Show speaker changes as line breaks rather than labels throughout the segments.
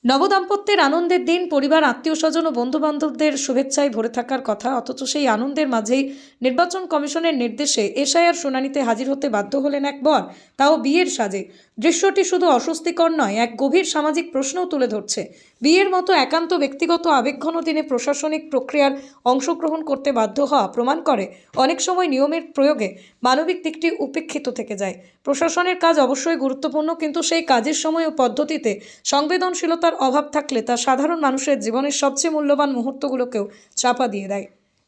নবদাম্পত্যের আনন্দের দিন, পরিবার, আত্মীয়স্বজন ও বন্ধুবান্ধবদের শুভেচ্ছায় ভরে থাকার কথা, অথচ সেই আনন্দের মাঝেই নির্বাচন কমিশনের নির্দেশে এসআইআর শুনানিতে হাজির হতে বাধ্য হলেন এক বর, তাও বিয়ের সাজে। দৃশ্যটি শুধু অস্বস্তিকর নয়, এক গভীর সামাজিক প্রশ্নও তুলে ধরছে। বিয়ের মতো একান্ত ব্যক্তিগত আবেগঘন দিনে প্রশাসনিক প্রক্রিয়ার অংশগ্রহণ করতে বাধ্য হওয়া প্রমাণ করে অনেক সময় নিয়মের প্রয়োগে মানবিক দিকটি উপেক্ষিত থেকে যায়। প্রশাসনের কাজ অবশ্যই গুরুত্বপূর্ণ, কিন্তু সেই কাজের সময় ও পদ্ধতিতে সংবেদনশীলতার অভাব থাকলে তা সাধারণ মানুষের জীবনের সবচেয়ে মূল্যবান মুহূর্তগুলোকেও চাপা দিয়ে দেয়।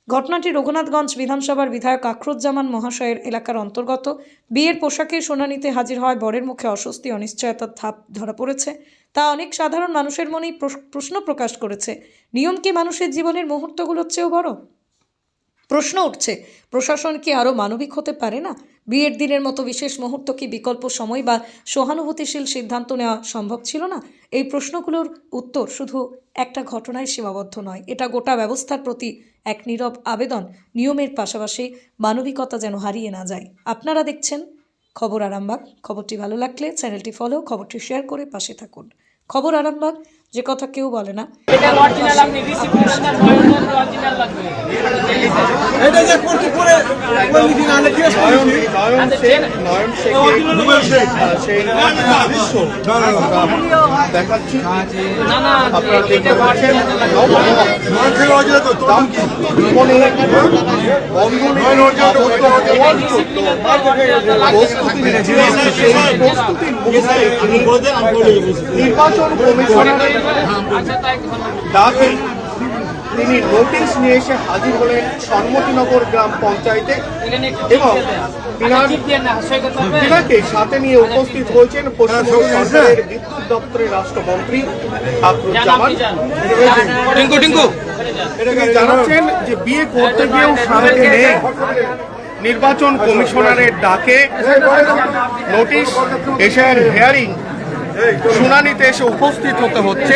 ঘটনাটি রঘুনাথগঞ্জ বিধানসভার বিধায়ক আখরুজ্জামান মহাশয়ের এলাকার অন্তর্গত। বিয়ের পোশাকে শুনানিতে হাজির হওয়ায় বরের মুখে অস্বস্তি, অনিশ্চয়তার ছাপ ধরা পড়েছে। তা অনেক সাধারণ মানুষের মনেই প্রশ্ন প্রকাশ করেছে, নিয়ম কি মানুষের জীবনের মুহূর্তগুলোর চেয়েও বড়? প্রশ্ন উঠছে, প্রশাসন কি আরও মানবিক হতে পারে না? বিয়ের দিনের মতো বিশেষ মুহূর্ত কি বিকল্প সময় বা সহানুভূতিশীল সিদ্ধান্ত নেওয়া সম্ভব ছিল না? এই প্রশ্নগুলোর উত্তর শুধু একটা ঘটনায় সীমাবদ্ধ নয়, এটা গোটা ব্যবস্থার প্রতি এক নীরব আবেদন। নিয়মের পাশাপাশি মানবিকতা যেন হারিয়ে না যায়। আপনারা দেখছেন খবর আরামবাগ। খবরটি ভালো লাগলে চ্যানেলটি ফলো, খবরটি শেয়ার করে পাশে থাকুন। খবর আরামবাগ, যে কথা কেউ বলে না।
এটা অরিজিনাল, আপনি রিসিভ করুন না, অরিজিনাল লাগবে।
এটা যে করতে পরে কোন দিন আনে কি নয়ন শেখ সেই বিশ্ব দেখাচ্ছি
না না,
আপনারা
এটা
দেখতে পাচ্ছেন
অরিজিনাল
নয়ন শেখ অরিজিনাল তো দাম কি বন্ধনে নয়ন নির্বাচন কমিশনের ডাকে তিনি নোটিশ নিয়ে এসে হাজির হলেন সন্মতিনগর গ্রাম পঞ্চায়েতে এবং তিনাকে সাথে নিয়ে উপস্থিত হয়েছেন পশ্চিমবঙ্গ সরকারের বিদ্যুৎ দপ্তরের রাষ্ট্রমন্ত্রী আখরুজ্জামান। তিনি জানাচ্ছেন যে বিয়ে করতে গিয়েও শান্তি নেই। নির্বাচন কমিশনারের ডাকে নোটিশ এসআইআর হিয়ারিং শুনানিতে এসে উপস্থিত হতে হচ্ছে।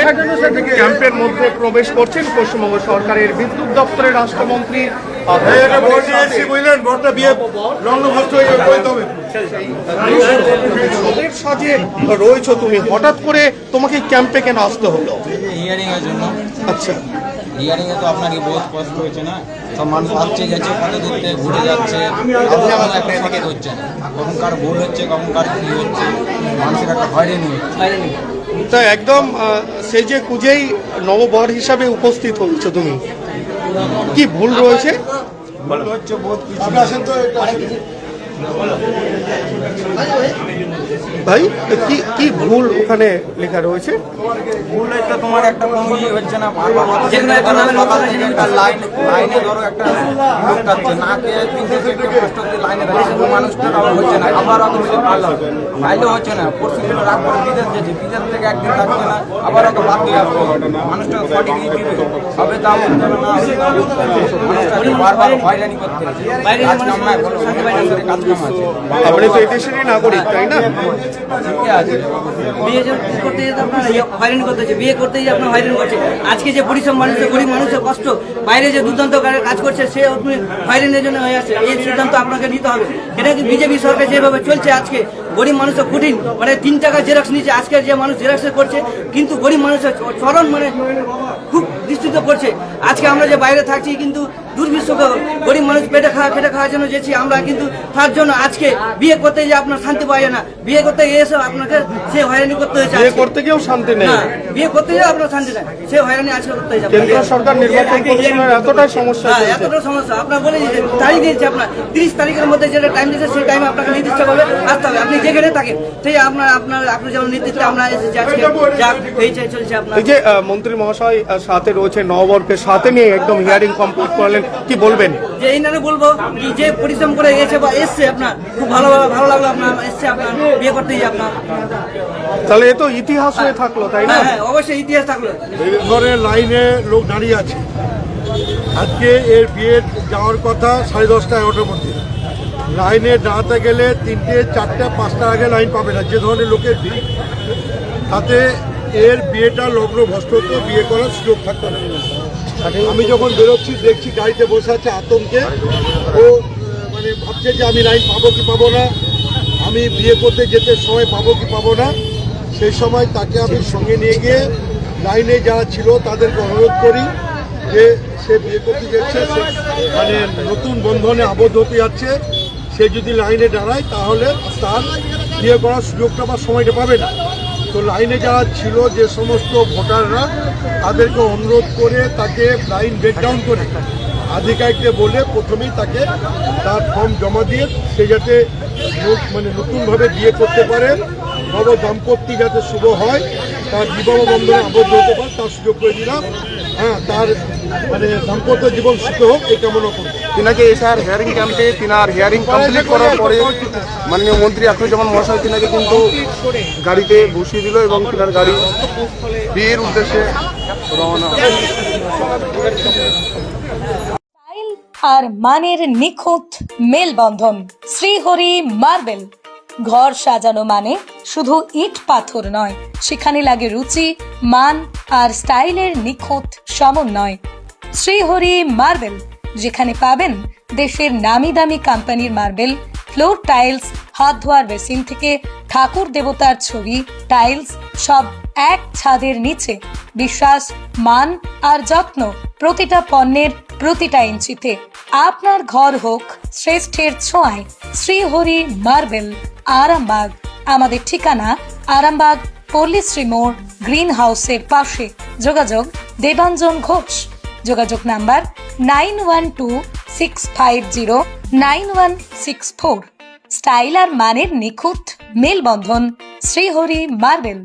ক্যাম্পের মধ্যে প্রবেশ করছেন পশ্চিমবঙ্গ সরকারের বিদ্যুৎ দপ্তরের রাষ্ট্রমন্ত্রী। ওদের সাজে রয়েছে তুমি, হঠাৎ করে তোমাকে ক্যাম্পে কেন আসতে হলো?
হিয়ারিং এর জন্য।
আচ্ছা,
হিয়ারিং এ তো আপনাকে বহুত কষ্ট হয়েছে না, সব মানুষ আসছে যাচ্ছে, কত দূর থেকে ঘুরে যাচ্ছে, আপনি আমার একটা থেকে করছেন, কখন কার ভুল হচ্ছে, কখন কার কি হচ্ছে, মানুষের একটা হয়রানি হচ্ছে।
তা একদম সেজে কুজেই নববর হিসাবে উপস্থিত হচ্ছে তুমি, কি ভুল রয়েছে?
ভুল হচ্ছে বহুত কিছু।
ভাই কি কি ভুল ওখানে লেখা রয়েছে?
ভুল হচ্ছে তোমার একটা কমি হচ্ছে না, বারবার একটা লাইনে ধরো একটা লোক কাটছে না, কে 3 থেকে 5 থেকে লাইনে রাখছে, মানুষটা হচ্ছে না, আবার অত ভাইলে হচ্ছে না। পরশু দিন রাত করে বিদেশ যেছে, বিদেশ থেকে একদিন থাকছে না, আবার অত বাদ দিয়ে আসবে, মানুষটা সঠিক দিবে হবে তা হচ্ছে না, মানুষটাকে বারবার হয়রানি করতে হচ্ছে। কাজ কাম নাই, ভালো শান্তি বাইরে কাজ কাম আছে।
আপনি তো এই দেশেরই নাগরিক, তাই না?
ঠিকই আছে।
বিয়ে করতে যেতে আপনার হয়রানি করতে হচ্ছে, বিয়ে করতে গিয়ে আপনার হয়রানি করছে। আজকে যে পরিশ্রম মানুষের, গরিব মানুষের কষ্ট, বাইরে যে দুর্দান্ত কাজ করছে, সে আপনি হয়রানির জন্য হয়ে আসছে। এই সিদ্ধান্ত আপনাকে নিতে হবে। এটা কি বিজেপি সরকার যেভাবে চলছে, আজকে গরিব মানুষের কঠিন, মানে 3 টাকা জেরক্স নিচ্ছে, আজকে যে মানুষ জেরক্স করছে, কিন্তু গরিব মানুষের চরম মানে খুব বিস্তৃত করছে। আজকে আমরা যে বাইরে থাকছি, কিন্তু দুর্বিষহ গরিব মানুষ পেটে খেটে খাওয়ার জন্য যেছি আমরা, কিন্তু তার জন্য আজকে বিয়ে করতে যে আপনার শান্তি পাওয়া যায় না, বিয়ে করতে গিয়ে এসে আপনাকে সে হয়রানি করতে হয়েছে।
বিয়ে করতে গিয়েও শান্তি নেই,
বিয়ে করতে গিয়ে আপনার শান্তি নেই, সে হয়রানি আজকে করতে হয়েছে।
কেন্দ্র সরকার নির্বাচন কমিশনের এতটাই সমস্যা,
এতটা সমস্যা। আপনার বলে দিয়েছে, তারিখ দিয়েছে, আপনার 30 তারিখের মধ্যে যেটা টাইম দিয়েছে, সেই টাইমে আপনাকে নির্দিষ্ট ভাবে আসতে হবে। আপনি যেখানে থাকেন সেই আপনার যেমন নির্দিষ্ট আমরা এসেছি আজকে, যা হয়েছে চলছে আপনার।
এই যে মন্ত্রী মহাশয় সাথে রয়েছে, নববর্ষকে সাথে নিয়ে একদম হিয়ারিং কমপ্লিট করলেন, কি বলবেন?
যে এই নামে বলবো কি, যে পরিশ্রম করে গেছে বা এসছে, আপনার খুব ভালো লাগলো, আপনার এসছে, আপনার বিয়ে করতে গিয়ে আপনার।
তাহলে এ তো ইতিহাস হয়ে থাকলো, তাই না?
হ্যাঁ, অবশ্যই ইতিহাস থাকলো।
ঘরে লাইনে লোক দাঁড়িয়ে আছে। আজকে এর বিয়ে যাওয়ার কথা 10:30 11টার মধ্যে। লাইনে দাঁড়াতে গেলে 3টে 4টে 5টা আগে লাইন পাবে না, যে ধরনের লোকের ভিড়, তাতে এর বিয়েটা লগ্ন ভ্রষ্ট হতো, বিয়ে করার সুযোগ থাকতো না। আমি যখন বেরোচ্ছি দেখছি গাড়িতে বসে আছে আতঙ্কে, ও মানে ভাবছে যে আমি লাইন পাবো কি পাবো না, আমি বিয়ে করতে যেতে সময় পাবো কি পাবো না। সেই সময় তাকে আমি সঙ্গে নিয়ে গিয়ে লাইনে যারা ছিল তাদেরকে অনুরোধ করি যে সে বিয়ে করতে যাচ্ছে, সে মানে নতুন বন্ধনে আবদ্ধ হতে যাচ্ছে, সে যদি লাইনে দাঁড়ায় তাহলে তার বিয়ে করার সুযোগটা বা সময়টা পাবে না। তো লাইনে যারা ছিল যে সমস্ত ভোটাররা তাদেরকে অনুরোধ করে তাকে লাইন ব্রেকডাউন করে আধিকারিককে বলে প্রথমেই তাকে তার ফর্ম জমা দিয়ে সে যাতে মানে নতুনভাবে বিয়ে করতে পারে, নব দাম্পত্য যাতে শুভ হয়, তার বিবাহ বন্ধনে আবদ্ধ হতে পারে তার সুযোগ করে দিলাম। হ্যাঁ, তার মানে দাম্পত্য জীবন সুখে হোক এই কামনা করবো।
তিনাকে এসআর হিয়ারিং ক্যাম্পে তিনার হিয়ারিং কমপ্লিট করার পরে মাননীয় মন্ত্রী আখরুজ্জামান মহাশয় তিনাকে কিন্তু গাড়িতে বসিয়ে দিল এবং তিনার গাড়ি বিয়ের উদ্দেশ্যে রওনা।
স্টাইল আর মানের নিখুঁত মেলবন্ধন। শ্রীহরি মার্বেল। ঘর সাজানো মানে শুধু ইট পাথর নয়, সেখানে লাগে রুচি, মান আর স্টাইলের নিখুঁত সমন্বয়। শ্রীহরি মার্বেল, যেখানে পাবেন দেশের নামি দামি কোম্পানির মার্বেল, ফ্লোর টাইলস, হাত ধোয়ার বেসিন থেকে ঠাকুর দেবতার ছবি, টাইলস সব এক ছাদের নিচে। বিশ্বাস, মান আর যত্ন প্রতিটা পণ্যের প্রতিটা ইঞ্চিতে। আপনার ঘর হোক শ্রেষ্ঠের ছোঁয়ায়। শ্রীহরি মার্বেল, আরামবাগ। আমাদের ঠিকানা আরামবাগ পল্লীশ্রী মোড়, গ্রিন হাউসের পাশে। যোগাযোগ দেবাঞ্জন ঘোষ। যোগাযোগ নাম্বার 9126509164। স্টাইল আর মানের নিখুঁত মেলবন্ধন। শ্রীহরি মার্বেল।